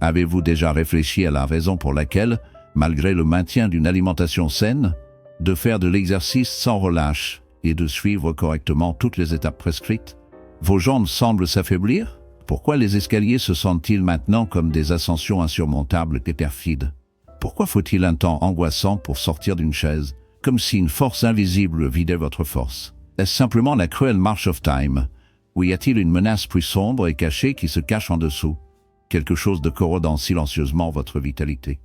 Avez-vous déjà réfléchi à la raison pour laquelle, malgré le maintien d'une alimentation saine, de faire de l'exercice sans relâche et de suivre correctement toutes les étapes prescrites, vos jambes semblent s'affaiblir? Pourquoi les escaliers se sentent-ils maintenant comme des ascensions insurmontables et perfides? Pourquoi faut-il un temps angoissant pour sortir d'une chaise, comme si une force invisible vidait votre force? Est-ce simplement la cruelle march of time, ou y a-t-il une menace plus sombre et cachée qui se cache en dessous? Quelque chose de corrodant silencieusement votre vitalité.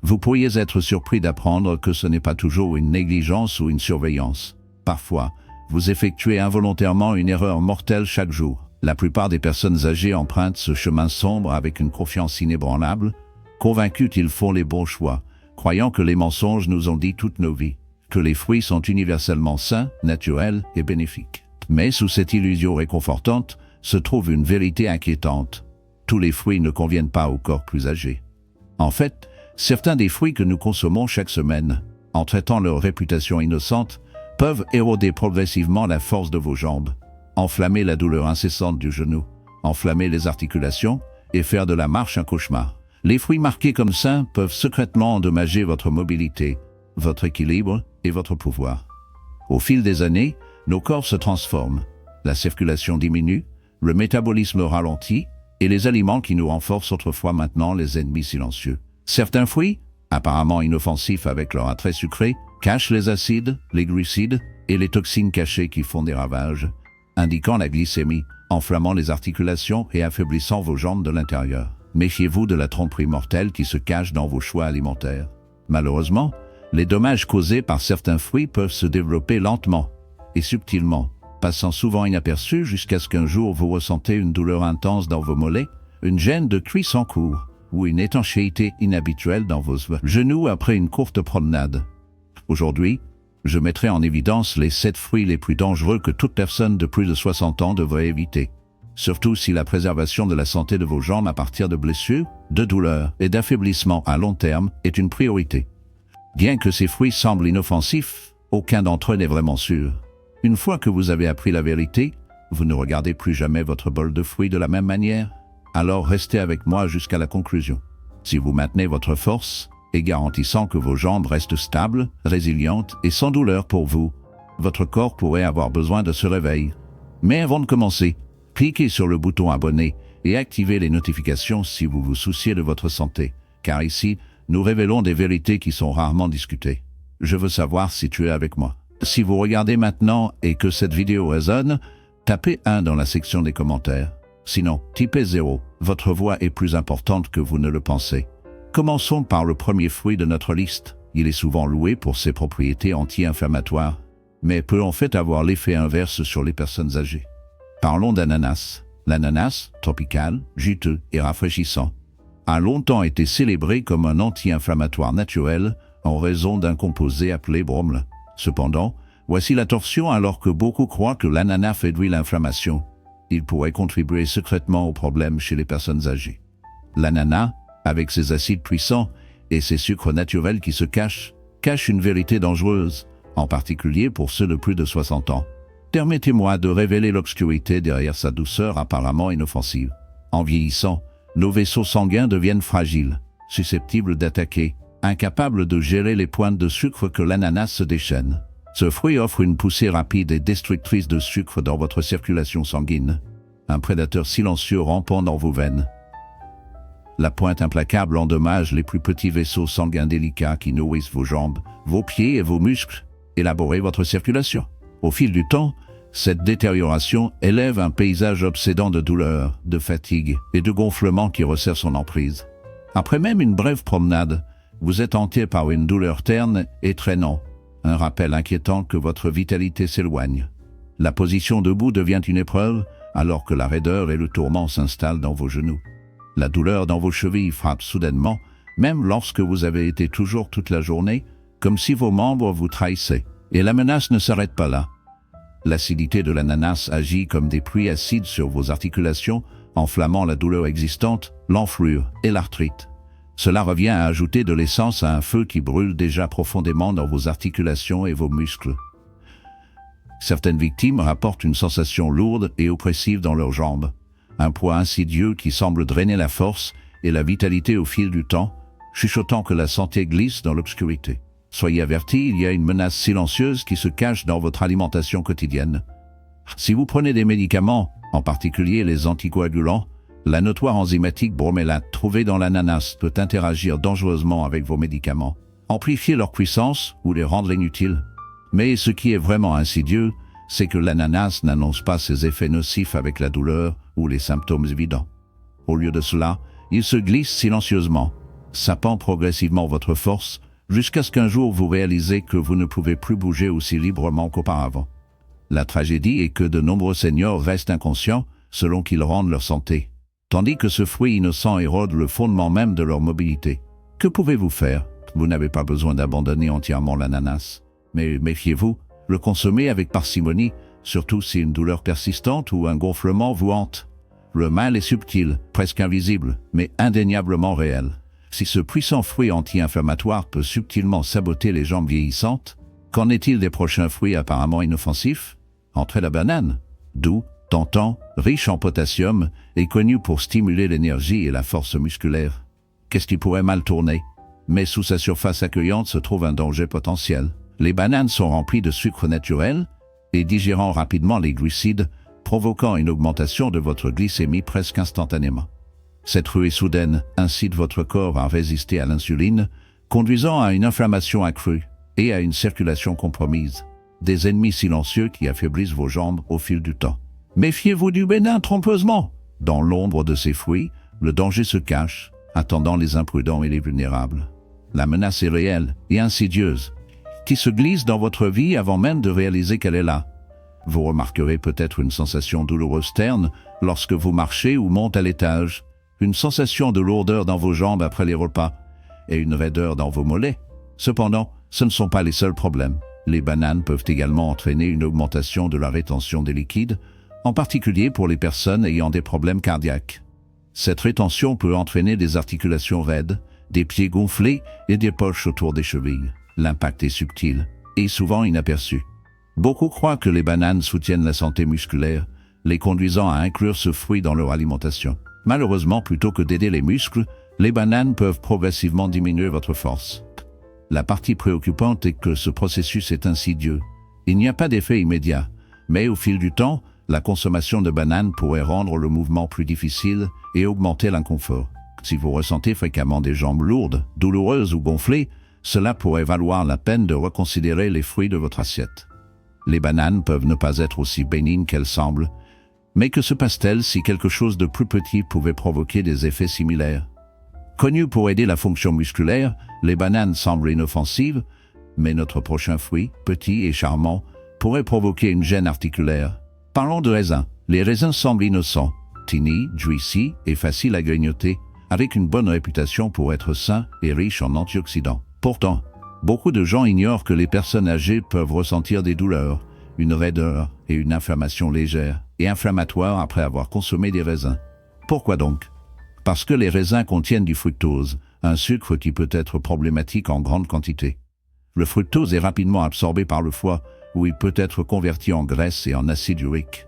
Vous pourriez être surpris d'apprendre que ce n'est pas toujours une négligence ou une surveillance. Parfois, vous effectuez involontairement une erreur mortelle chaque jour. La plupart des personnes âgées empruntent ce chemin sombre avec une confiance inébranlable, convaincus qu'ils font les bons choix, croyant que les mensonges nous ont dit toutes nos vies, que les fruits sont universellement sains, naturels et bénéfiques. Mais sous cette illusion réconfortante se trouve une vérité inquiétante. Tous les fruits ne conviennent pas au corps plus âgé. En fait, certains des fruits que nous consommons chaque semaine, en traitant leur réputation innocente, peuvent éroder progressivement la force de vos jambes, enflammer la douleur incessante du genou, enflammer les articulations et faire de la marche un cauchemar. Les fruits marqués comme sains peuvent secrètement endommager votre mobilité, votre équilibre et votre pouvoir. Au fil des années, nos corps se transforment, la circulation diminue, le métabolisme ralentit, et les aliments qui nous renforcent autrefois maintenant les ennemis silencieux. Certains fruits, apparemment inoffensifs avec leur attrait sucré, cachent les acides, les glucides et les toxines cachées qui font des ravages, indiquant la glycémie, enflammant les articulations et affaiblissant vos jambes de l'intérieur. Méfiez-vous de la tromperie mortelle qui se cache dans vos choix alimentaires. Malheureusement, les dommages causés par certains fruits peuvent se développer lentement et subtilement, passant souvent inaperçus jusqu'à ce qu'un jour vous ressentez une douleur intense dans vos mollets, une gêne de cuisse en cours ou une étanchéité inhabituelle dans vos genoux après une courte promenade. Aujourd'hui, je mettrai en évidence les 7 fruits les plus dangereux que toute personne de plus de 60 ans devrait éviter, surtout si la préservation de la santé de vos jambes à partir de blessures, de douleurs et d'affaiblissement à long terme est une priorité. Bien que ces fruits semblent inoffensifs, aucun d'entre eux n'est vraiment sûr. Une fois que vous avez appris la vérité, vous ne regardez plus jamais votre bol de fruits de la même manière. Alors restez avec moi jusqu'à la conclusion. Si vous maintenez votre force, et garantissant que vos jambes restent stables, résilientes et sans douleur pour vous, votre corps pourrait avoir besoin de ce réveil. Mais avant de commencer, cliquez sur le bouton abonner et activez les notifications si vous vous souciez de votre santé, car ici, nous révélons des vérités qui sont rarement discutées. Je veux savoir si tu es avec moi. Si vous regardez maintenant et que cette vidéo résonne, tapez 1 dans la section des commentaires. Sinon, typez 0. Votre voix est plus importante que vous ne le pensez. Commençons par le premier fruit de notre liste. Il est souvent loué pour ses propriétés anti-inflammatoires, mais peut en fait avoir l'effet inverse sur les personnes âgées. Parlons d'ananas. L'ananas, tropical, juteux et rafraîchissant, a longtemps été célébré comme un anti-inflammatoire naturel en raison d'un composé appelé bromelain. Cependant, voici la torsion alors que beaucoup croient que l'ananas réduit l'inflammation. Il pourrait contribuer secrètement aux problèmes chez les personnes âgées. L'ananas, avec ses acides puissants et ses sucres naturels qui se cachent, cache une vérité dangereuse, en particulier pour ceux de plus de 60 ans. Permettez-moi de révéler l'obscurité derrière sa douceur apparemment inoffensive. En vieillissant, nos vaisseaux sanguins deviennent fragiles, susceptibles d'attaquer, incapables de gérer les pointes de sucre que l'ananas se déchaîne. Ce fruit offre une poussée rapide et destructrice de sucre dans votre circulation sanguine, un prédateur silencieux rampant dans vos veines. La pointe implacable endommage les plus petits vaisseaux sanguins délicats qui nourrissent vos jambes, vos pieds et vos muscles, élaborer votre circulation. Au fil du temps, cette détérioration élève un paysage obsédant de douleur, de fatigue et de gonflement qui resserre son emprise. Après même une brève promenade, vous êtes hanté par une douleur terne et traînant, un rappel inquiétant que votre vitalité s'éloigne. La position debout devient une épreuve, alors que la raideur et le tourment s'installent dans vos genoux. La douleur dans vos chevilles frappe soudainement, même lorsque vous avez été toujours toute la journée, comme si vos membres vous trahissaient. Et la menace ne s'arrête pas là. L'acidité de l'ananas agit comme des pluies acides sur vos articulations, enflammant la douleur existante, l'enflure et l'arthrite. Cela revient à ajouter de l'essence à un feu qui brûle déjà profondément dans vos articulations et vos muscles. Certaines victimes rapportent une sensation lourde et oppressive dans leurs jambes, un poids insidieux qui semble drainer la force et la vitalité au fil du temps, chuchotant que la santé glisse dans l'obscurité. Soyez avertis, il y a une menace silencieuse qui se cache dans votre alimentation quotidienne. Si vous prenez des médicaments, en particulier les anticoagulants, la notoire enzymatique bromélate trouvée dans l'ananas peut interagir dangereusement avec vos médicaments, amplifier leur puissance ou les rendre inutiles. Mais ce qui est vraiment insidieux, c'est que l'ananas n'annonce pas ses effets nocifs avec la douleur ou les symptômes évidents. Au lieu de cela, il se glisse silencieusement, sapant progressivement votre force, jusqu'à ce qu'un jour vous réalisez que vous ne pouvez plus bouger aussi librement qu'auparavant. La tragédie est que de nombreux seniors restent inconscients selon qu'ils rendent leur santé, tandis que ce fruit innocent érode le fondement même de leur mobilité. Que pouvez-vous faire? Vous n'avez pas besoin d'abandonner entièrement l'ananas. Mais méfiez-vous, le consommer avec parcimonie, surtout si une douleur persistante ou un gonflement vous hante. Le mal est subtil, presque invisible, mais indéniablement réel. Si ce puissant fruit anti-inflammatoire peut subtilement saboter les jambes vieillissantes, qu'en est-il des prochains fruits apparemment inoffensifs? Entrez la banane, doux, tentant, riche en potassium et connu pour stimuler l'énergie et la force musculaire. Qu'est-ce qui pourrait mal tourner? Mais sous sa surface accueillante se trouve un danger potentiel. Les bananes sont remplies de sucre naturel et digérant rapidement les glucides, provoquant une augmentation de votre glycémie presque instantanément. Cette ruée soudaine incite votre corps à résister à l'insuline, conduisant à une inflammation accrue et à une circulation compromise. Des ennemis silencieux qui affaiblissent vos jambes au fil du temps. Méfiez-vous du bénin trompeusement. Dans l'ombre de ces fruits, le danger se cache, attendant les imprudents et les vulnérables. La menace est réelle et insidieuse, qui se glisse dans votre vie avant même de réaliser qu'elle est là. Vous remarquerez peut-être une sensation douloureuse terne lorsque vous marchez ou montez à l'étage, une sensation de lourdeur dans vos jambes après les repas et une raideur dans vos mollets. Cependant, ce ne sont pas les seuls problèmes. Les bananes peuvent également entraîner une augmentation de la rétention des liquides, en particulier pour les personnes ayant des problèmes cardiaques. Cette rétention peut entraîner des articulations raides, des pieds gonflés et des poches autour des chevilles. L'impact est subtil et souvent inaperçu. Beaucoup croient que les bananes soutiennent la santé musculaire, les conduisant à inclure ce fruit dans leur alimentation. Malheureusement, plutôt que d'aider les muscles, les bananes peuvent progressivement diminuer votre force. La partie préoccupante est que ce processus est insidieux. Il n'y a pas d'effet immédiat, mais au fil du temps, la consommation de bananes pourrait rendre le mouvement plus difficile et augmenter l'inconfort. Si vous ressentez fréquemment des jambes lourdes, douloureuses ou gonflées, cela pourrait valoir la peine de reconsidérer les fruits de votre assiette. Les bananes peuvent ne pas être aussi bénignes qu'elles semblent, mais que se passe-t-il si quelque chose de plus petit pouvait provoquer des effets similaires? Connues pour aider la fonction musculaire, les bananes semblent inoffensives, mais notre prochain fruit, petit et charmant, pourrait provoquer une gêne articulaire. Parlons de raisins. Les raisins semblent innocents, tiny, juicy et faciles à grignoter, avec une bonne réputation pour être sains et riches en antioxydants. Pourtant, beaucoup de gens ignorent que les personnes âgées peuvent ressentir des douleurs, une raideur et une inflammation légère et inflammatoire après avoir consommé des raisins. Pourquoi donc? Parce que les raisins contiennent du fructose, un sucre qui peut être problématique en grande quantité. Le fructose est rapidement absorbé par le foie, où il peut être converti en graisse et en acide urique.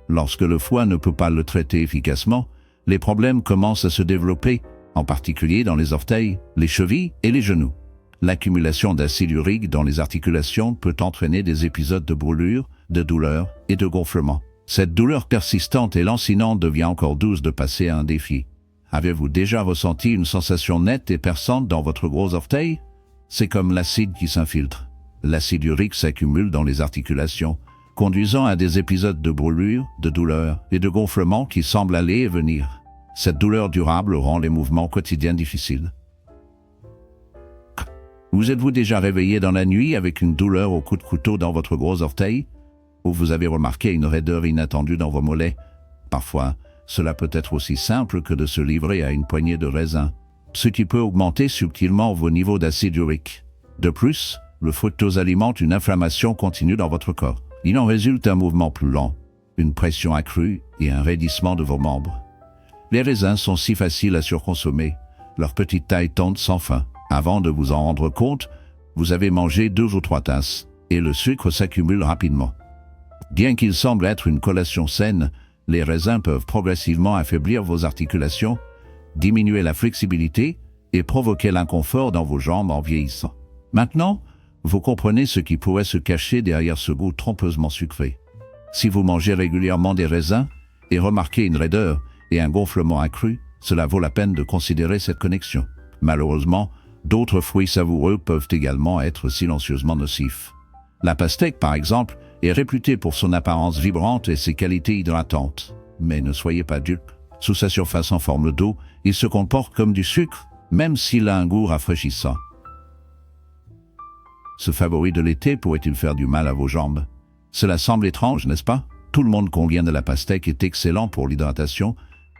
Lorsque le foie ne peut pas le traiter efficacement, les problèmes commencent à se développer, en particulier dans les orteils, les chevilles et les genoux. L'accumulation d'acide urique dans les articulations peut entraîner des épisodes de brûlure, de douleur et de gonflement. Cette douleur persistante et lancinante devient encore douce de passer à un défi. Avez-vous déjà ressenti une sensation nette et perçante dans votre gros orteil? C'est comme l'acide qui s'infiltre. L'acide urique s'accumule dans les articulations, conduisant à des épisodes de brûlure, de douleur et de gonflement qui semblent aller et venir. Cette douleur durable rend les mouvements quotidiens difficiles. Vous êtes-vous déjà réveillé dans la nuit avec une douleur au coup de couteau dans votre gros orteil? Ou vous avez remarqué une raideur inattendue dans vos mollets? Parfois, cela peut être aussi simple que de se livrer à une poignée de raisins, ce qui peut augmenter subtilement vos niveaux d'acide urique. De plus, le fructose alimente une inflammation continue dans votre corps. Il en résulte un mouvement plus lent, une pression accrue et un raidissement de vos membres. Les raisins sont si faciles à surconsommer, leur petite taille tente sans fin. Avant de vous en rendre compte, vous avez mangé 2 ou 3 tasses, et le sucre s'accumule rapidement. Bien qu'il semble être une collation saine, les raisins peuvent progressivement affaiblir vos articulations, diminuer la flexibilité et provoquer l'inconfort dans vos jambes en vieillissant. Maintenant, vous comprenez ce qui pourrait se cacher derrière ce goût trompeusement sucré. Si vous mangez régulièrement des raisins et remarquez une raideur et un gonflement accru, cela vaut la peine de considérer cette connexion. Malheureusement, d'autres fruits savoureux peuvent également être silencieusement nocifs. La pastèque, par exemple, est réputée pour son apparence vibrante et ses qualités hydratantes. Mais ne soyez pas dupes. Sous sa surface en forme d'eau, il se comporte comme du sucre, même s'il a un goût rafraîchissant. Ce favori de l'été pourrait-il faire du mal à vos jambes? Cela semble étrange, n'est-ce pas? Tout le monde convient de la pastèque est excellent pour l'hydratation,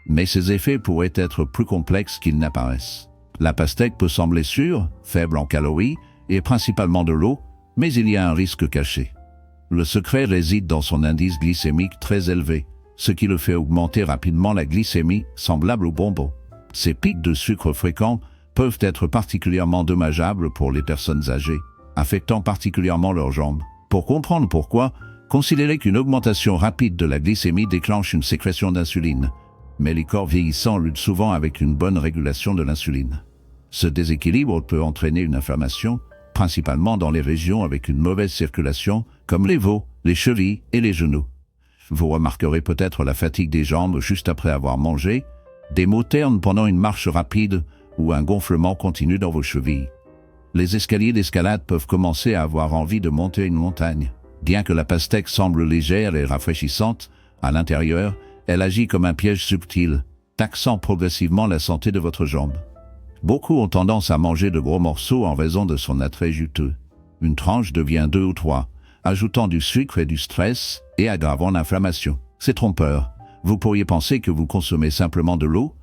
mais ses effets pourraient être plus complexes qu'ils n'apparaissent. La pastèque peut sembler sûre, faible en calories et principalement de l'eau, mais il y a un risque caché. Le secret réside dans son indice glycémique très élevé, ce qui le fait augmenter rapidement la glycémie, semblable au bonbon. Ces pics de sucre fréquents peuvent être particulièrement dommageables pour les personnes âgées, affectant particulièrement leurs jambes. Pour comprendre pourquoi, considérez qu'une augmentation rapide de la glycémie déclenche une sécrétion d'insuline, mais les corps vieillissants luttent souvent avec une bonne régulation de l'insuline. Ce déséquilibre peut entraîner une inflammation, principalement dans les régions avec une mauvaise circulation, comme les os, les chevilles et les genoux. Vous remarquerez peut-être la fatigue des jambes juste après avoir mangé, des maux ternes pendant une marche rapide ou un gonflement continu dans vos chevilles. Les escaliers d'escalade peuvent commencer à avoir envie de monter une montagne. Bien que la pastèque semble légère et rafraîchissante, à l'intérieur, elle agit comme un piège subtil, taxant progressivement la santé de votre jambe. Beaucoup ont tendance à manger de gros morceaux en raison de son attrait juteux. Une tranche devient 2 ou 3, ajoutant du sucre et du stress et aggravant l'inflammation. C'est trompeur. Vous pourriez penser que vous consommez simplement de l'eau,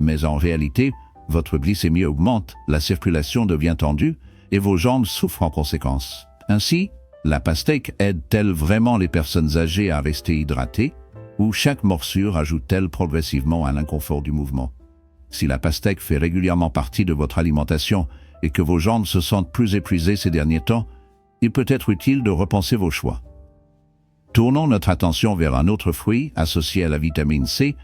mais en réalité, votre glycémie augmente, la circulation devient tendue et vos jambes souffrent en conséquence. Ainsi, la pastèque aide-t-elle vraiment les personnes âgées à rester hydratées ou chaque morsure ajoute-t-elle progressivement à l'inconfort du mouvement? Si la pastèque fait régulièrement partie de votre alimentation et que vos jambes se sentent plus épuisées ces derniers temps, il peut être utile de repenser vos choix. Tournons notre attention vers un autre fruit associé à la vitamine C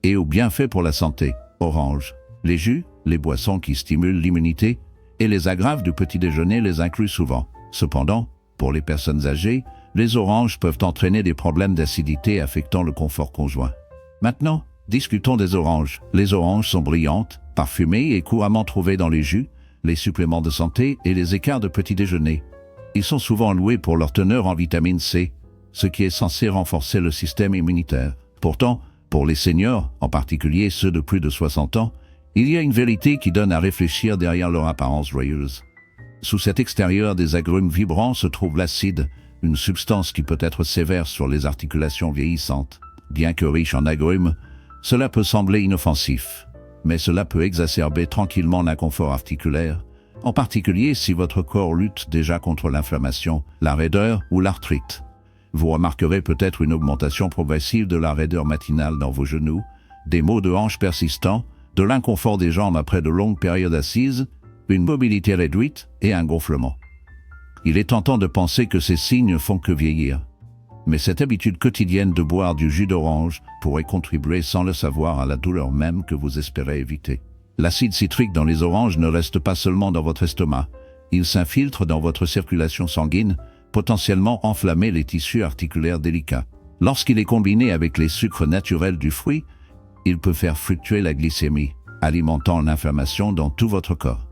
et aux bienfaits pour la santé, orange. Les jus, les boissons qui stimulent l'immunité et les agrafes du petit déjeuner les incluent souvent. Cependant, pour les personnes âgées, les oranges peuvent entraîner des problèmes d'acidité affectant le confort conjoint. Maintenant, discutons des oranges. Les oranges sont brillantes, parfumées et couramment trouvées dans les jus, les suppléments de santé et les écarts de petit déjeuner. Ils sont souvent loués pour leur teneur en vitamine C, ce qui est censé renforcer le système immunitaire. Pourtant, pour les seniors, en particulier ceux de plus de 60 ans, il y a une vérité qui donne à réfléchir derrière leur apparence joyeuse. Sous cet extérieur des agrumes vibrants se trouve l'acide, une substance qui peut être sévère sur les articulations vieillissantes. Bien que riche en agrumes, cela peut sembler inoffensif, mais cela peut exacerber tranquillement l'inconfort articulaire, en particulier si votre corps lutte déjà contre l'inflammation, la raideur ou l'arthrite. Vous remarquerez peut-être une augmentation progressive de la raideur matinale dans vos genoux, des maux de hanche persistants, de l'inconfort des jambes après de longues périodes assises, une mobilité réduite et un gonflement. Il est tentant de penser que ces signes ne font que vieillir. Mais cette habitude quotidienne de boire du jus d'orange pourrait contribuer sans le savoir à la douleur même que vous espérez éviter. L'acide citrique dans les oranges ne reste pas seulement dans votre estomac, il s'infiltre dans votre circulation sanguine, potentiellement enflammer les tissus articulaires délicats. Lorsqu'il est combiné avec les sucres naturels du fruit, il peut faire fluctuer la glycémie, alimentant l'inflammation dans tout votre corps.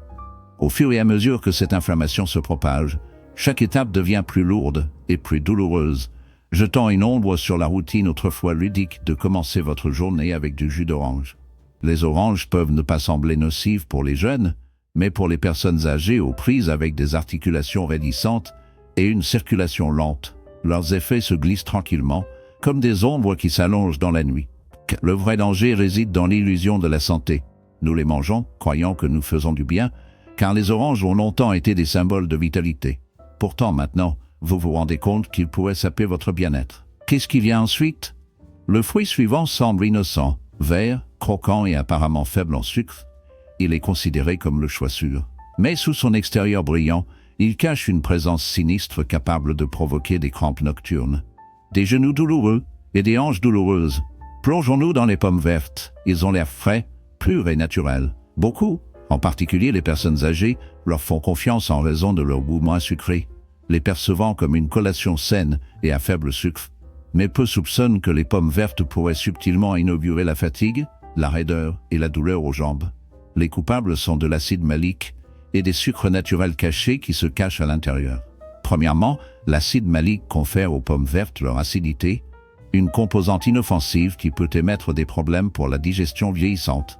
Au fur et à mesure que cette inflammation se propage, chaque étape devient plus lourde et plus douloureuse, jetant une ombre sur la routine autrefois ludique de commencer votre journée avec du jus d'orange. Les oranges peuvent ne pas sembler nocives pour les jeunes, mais pour les personnes âgées aux prises avec des articulations raidissantes et une circulation lente, leurs effets se glissent tranquillement, comme des ombres qui s'allongent dans la nuit. Le vrai danger réside dans l'illusion de la santé. Nous les mangeons, croyant que nous faisons du bien, car les oranges ont longtemps été des symboles de vitalité. Pourtant, maintenant, vous vous rendez compte qu'ils pourraient saper votre bien-être. Qu'est-ce qui vient ensuite? Le fruit suivant semble innocent, vert, croquant et apparemment faible en sucre. Il est considéré comme le choix sûr. Mais sous son extérieur brillant, il cache une présence sinistre capable de provoquer des crampes nocturnes. Des genoux douloureux et des hanches douloureuses. Plongeons-nous dans les pommes vertes. Ils ont l'air frais, pur et naturel. Beaucoup, en particulier les personnes âgées, leur font confiance en raison de leur goût moins sucré, les percevant comme une collation saine et à faible sucre. Mais peu soupçonnent que les pommes vertes pourraient subtilement inaugurer la fatigue, la raideur et la douleur aux jambes. Les coupables sont de l'acide malique et des sucres naturels cachés qui se cachent à l'intérieur. Premièrement, l'acide malique confère aux pommes vertes leur acidité, une composante inoffensive qui peut émettre des problèmes pour la digestion vieillissante.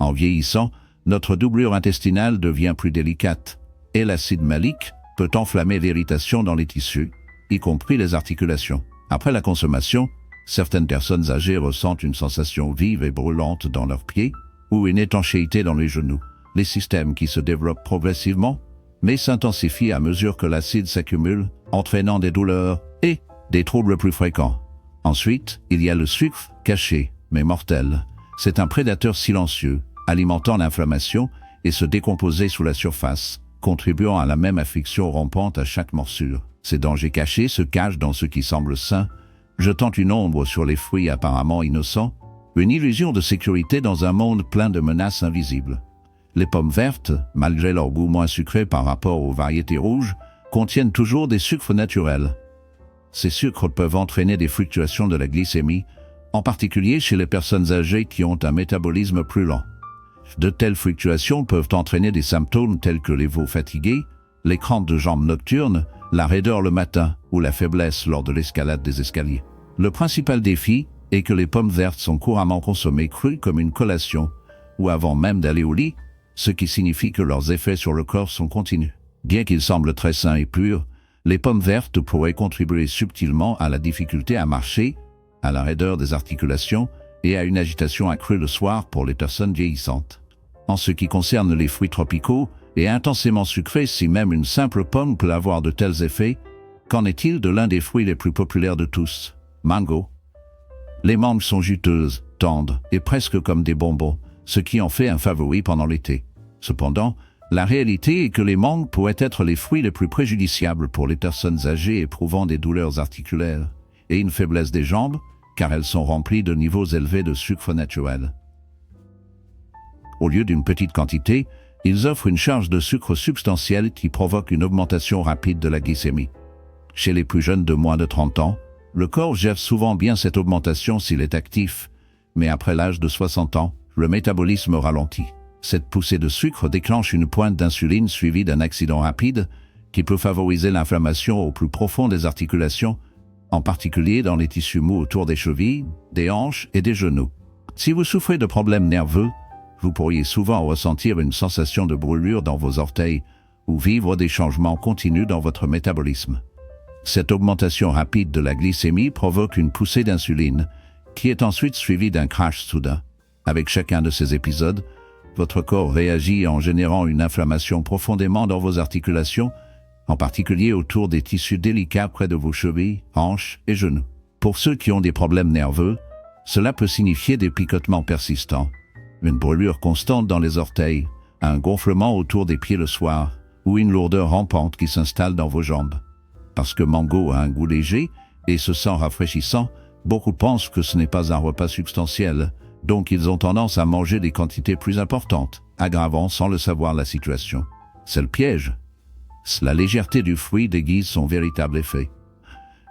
En vieillissant, notre doublure intestinale devient plus délicate et l'acide malique peut enflammer l'irritation dans les tissus, y compris les articulations. Après la consommation, certaines personnes âgées ressentent une sensation vive et brûlante dans leurs pieds ou une étanchéité dans les genoux. Les systèmes qui se développent progressivement, mais s'intensifient à mesure que l'acide s'accumule, entraînant des douleurs et des troubles plus fréquents. Ensuite, il y a le sucre caché, mais mortel. C'est un prédateur silencieux, alimentant l'inflammation et se décomposer sous la surface, contribuant à la même affliction rampante à chaque morsure. Ces dangers cachés se cachent dans ce qui semble sain, jetant une ombre sur les fruits apparemment innocents, une illusion de sécurité dans un monde plein de menaces invisibles. Les pommes vertes, malgré leur goût moins sucré par rapport aux variétés rouges, contiennent toujours des sucres naturels. Ces sucres peuvent entraîner des fluctuations de la glycémie, en particulier chez les personnes âgées qui ont un métabolisme plus lent. De telles fluctuations peuvent entraîner des symptômes tels que les veaux fatigués, les crampes de jambes nocturnes, la raideur le matin ou la faiblesse lors de l'escalade des escaliers. Le principal défi est que les pommes vertes sont couramment consommées crues comme une collation ou avant même d'aller au lit, ce qui signifie que leurs effets sur le corps sont continus. Bien qu'ils semblent très sains et purs, les pommes vertes pourraient contribuer subtilement à la difficulté à marcher, à la raideur des articulations et à une agitation accrue le soir pour les personnes vieillissantes. En ce qui concerne les fruits tropicaux et intensément sucrés, si même une simple pomme peut avoir de tels effets, qu'en est-il de l'un des fruits les plus populaires de tous, mango? Les mangues sont juteuses, tendres et presque comme des bonbons, ce qui en fait un favori pendant l'été. Cependant, la réalité est que les mangues pourraient être les fruits les plus préjudiciables pour les personnes âgées éprouvant des douleurs articulaires et une faiblesse des jambes, car elles sont remplies de niveaux élevés de sucre naturel. Au lieu d'une petite quantité, ils offrent une charge de sucre substantielle qui provoque une augmentation rapide de la glycémie. Chez les plus jeunes de moins de 30 ans, le corps gère souvent bien cette augmentation s'il est actif, mais après l'âge de 60 ans, le métabolisme ralentit. Cette poussée de sucre déclenche une pointe d'insuline suivie d'un accident rapide qui peut favoriser l'inflammation au plus profond des articulations, en particulier dans les tissus mous autour des chevilles, des hanches et des genoux. Si vous souffrez de problèmes nerveux, vous pourriez souvent ressentir une sensation de brûlure dans vos orteils ou vivre des changements continus dans votre métabolisme. Cette augmentation rapide de la glycémie provoque une poussée d'insuline, qui est ensuite suivie d'un crash soudain. Avec chacun de ces épisodes, votre corps réagit en générant une inflammation profondément dans vos articulations, en particulier autour des tissus délicats près de vos chevilles, hanches et genoux. Pour ceux qui ont des problèmes nerveux, cela peut signifier des picotements persistants, une brûlure constante dans les orteils, un gonflement autour des pieds le soir, ou une lourdeur rampante qui s'installe dans vos jambes. Parce que mango a un goût léger et se sent rafraîchissant, beaucoup pensent que ce n'est pas un repas substantiel, donc ils ont tendance à manger des quantités plus importantes, aggravant sans le savoir la situation. C'est le piège. La légèreté du fruit déguise son véritable effet.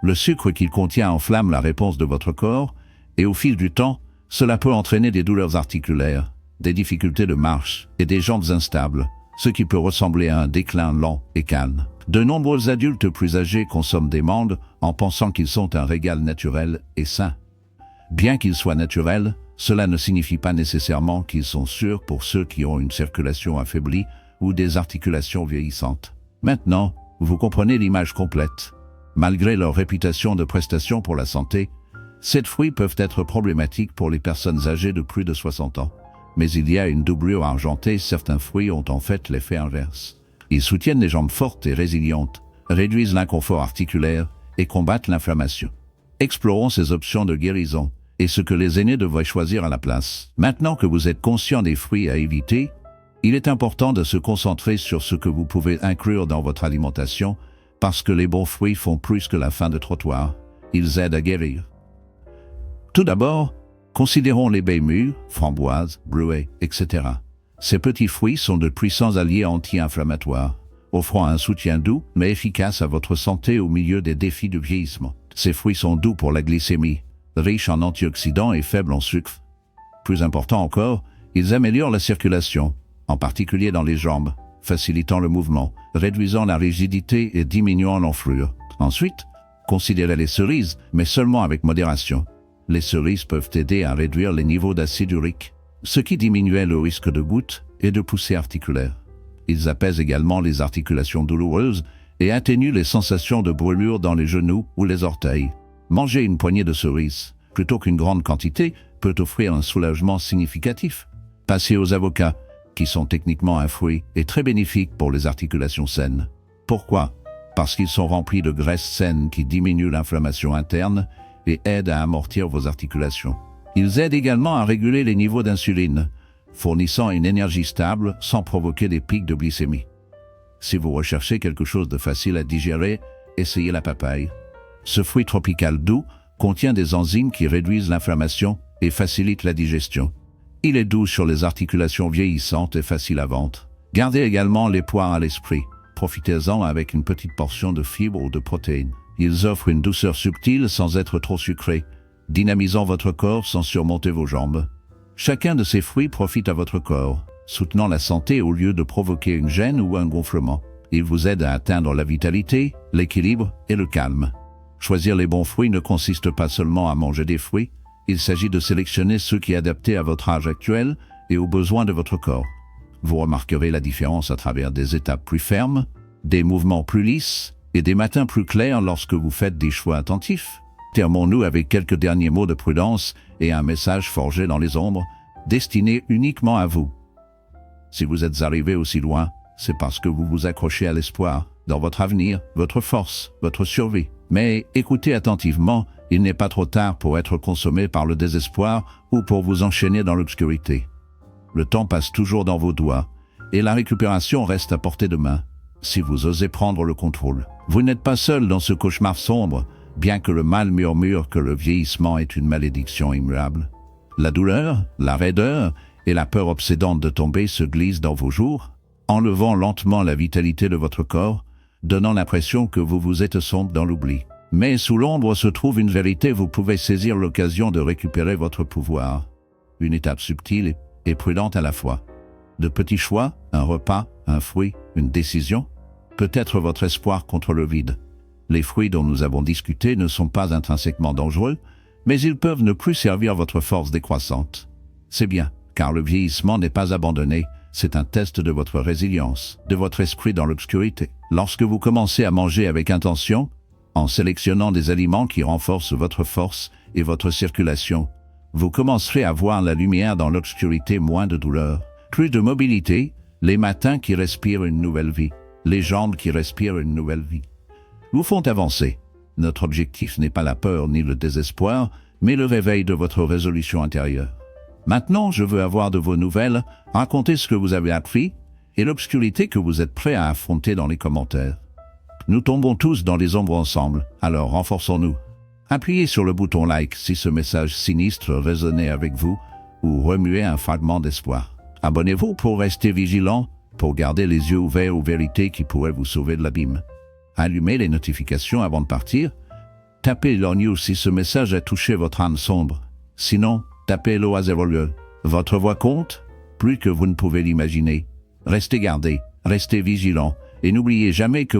Le sucre qu'il contient enflamme la réponse de votre corps, et au fil du temps, cela peut entraîner des douleurs articulaires, des difficultés de marche et des jambes instables, ce qui peut ressembler à un déclin lent et calme. De nombreux adultes plus âgés consomment des mangues en pensant qu'ils sont un régal naturel et sain. Bien qu'ils soient naturels, cela ne signifie pas nécessairement qu'ils sont sûrs pour ceux qui ont une circulation affaiblie ou des articulations vieillissantes. Maintenant, vous comprenez l'image complète. Malgré leur réputation de prestation pour la santé, ces fruits peuvent être problématiques pour les personnes âgées de plus de 60 ans. Mais il y a une doublure argentée, certains fruits ont en fait l'effet inverse. Ils soutiennent les jambes fortes et résilientes, réduisent l'inconfort articulaire et combattent l'inflammation. Explorons ces options de guérison et ce que les aînés devraient choisir à la place. Maintenant que vous êtes conscient des fruits à éviter, il est important de se concentrer sur ce que vous pouvez inclure dans votre alimentation, parce que les bons fruits font plus que la faim de trottoir. Ils aident à guérir. Tout d'abord, considérons les baies mûres, framboises, bleuets, etc. Ces petits fruits sont de puissants alliés anti-inflammatoires, offrant un soutien doux mais efficace à votre santé au milieu des défis du vieillissement. Ces fruits sont doux pour la glycémie, riches en antioxydants et faibles en sucre. Plus important encore, ils améliorent la circulation, en particulier dans les jambes, facilitant le mouvement, réduisant la rigidité et diminuant l'enflure. Ensuite, considérez les cerises, mais seulement avec modération. Les cerises peuvent aider à réduire les niveaux d'acide urique, ce qui diminuait le risque de gouttes et de poussées articulaires. Ils apaisent également les articulations douloureuses et atténuent les sensations de brûlure dans les genoux ou les orteils. Manger une poignée de cerises, plutôt qu'une grande quantité, peut offrir un soulagement significatif. Passez aux avocats, qui sont techniquement un fruit et très bénéfiques pour les articulations saines. Pourquoi? Parce qu'ils sont remplis de graisses saines qui diminuent l'inflammation interne et aident à amortir vos articulations. Ils aident également à réguler les niveaux d'insuline, fournissant une énergie stable sans provoquer des pics de glycémie. Si vous recherchez quelque chose de facile à digérer, essayez la papaye. Ce fruit tropical doux contient des enzymes qui réduisent l'inflammation et facilitent la digestion. Il est doux sur les articulations vieillissantes et facile à vendre. Gardez également les poires à l'esprit. Profitez-en avec une petite portion de fibres ou de protéines. Ils offrent une douceur subtile sans être trop sucrés, dynamisant votre corps sans surmonter vos jambes. Chacun de ces fruits profite à votre corps, soutenant la santé au lieu de provoquer une gêne ou un gonflement. Ils vous aident à atteindre la vitalité, l'équilibre et le calme. Choisir les bons fruits ne consiste pas seulement à manger des fruits, il s'agit de sélectionner ceux qui sont adaptés à votre âge actuel et aux besoins de votre corps. Vous remarquerez la différence à travers des étapes plus fermes, des mouvements plus lisses et des matins plus clairs lorsque vous faites des choix attentifs. Terminons-nous avec quelques derniers mots de prudence et un message forgé dans les ombres, destiné uniquement à vous. Si vous êtes arrivé aussi loin, c'est parce que vous vous accrochez à l'espoir, dans votre avenir, votre force, votre survie. Mais écoutez attentivement, il n'est pas trop tard pour être consommé par le désespoir ou pour vous enchaîner dans l'obscurité. Le temps passe toujours dans vos doigts, et la récupération reste à portée de main, si vous osez prendre le contrôle. Vous n'êtes pas seul dans ce cauchemar sombre, bien que le mal murmure que le vieillissement est une malédiction immuable. La douleur, la raideur et la peur obsédante de tomber se glissent dans vos jours, enlevant lentement la vitalité de votre corps, donnant l'impression que vous vous êtes sombre dans l'oubli. Mais sous l'ombre se trouve une vérité, vous pouvez saisir l'occasion de récupérer votre pouvoir. Une étape subtile et prudente à la fois. De petits choix, un repas, un fruit, une décision, peut être votre espoir contre le vide. Les fruits dont nous avons discuté ne sont pas intrinsèquement dangereux, mais ils peuvent ne plus servir votre force décroissante. C'est bien, car le vieillissement n'est pas abandonné, c'est un test de votre résilience, de votre esprit dans l'obscurité. Lorsque vous commencez à manger avec intention, en sélectionnant des aliments qui renforcent votre force et votre circulation, vous commencerez à voir la lumière dans l'obscurité, moins de douleur, plus de mobilité, les matins qui respirent une nouvelle vie, les jambes qui respirent une nouvelle vie. Vous font avancer. Notre objectif n'est pas la peur ni le désespoir, mais le réveil de votre résolution intérieure. Maintenant, je veux avoir de vos nouvelles, racontez ce que vous avez appris et l'obscurité que vous êtes prêt à affronter dans les commentaires. Nous tombons tous dans les ombres ensemble, alors renforçons-nous. Appuyez sur le bouton like si ce message sinistre résonnait avec vous ou remuez un fragment d'espoir. Abonnez-vous pour rester vigilant, pour garder les yeux ouverts aux vérités qui pourraient vous sauver de l'abîme. Allumez les notifications avant de partir. Tapez Hello News si ce message a touché votre âme sombre. Sinon, tapez Hello à 0 lieu. Votre voix compte, plus que vous ne pouvez l'imaginer. Restez gardés, restez vigilants, et n'oubliez jamais que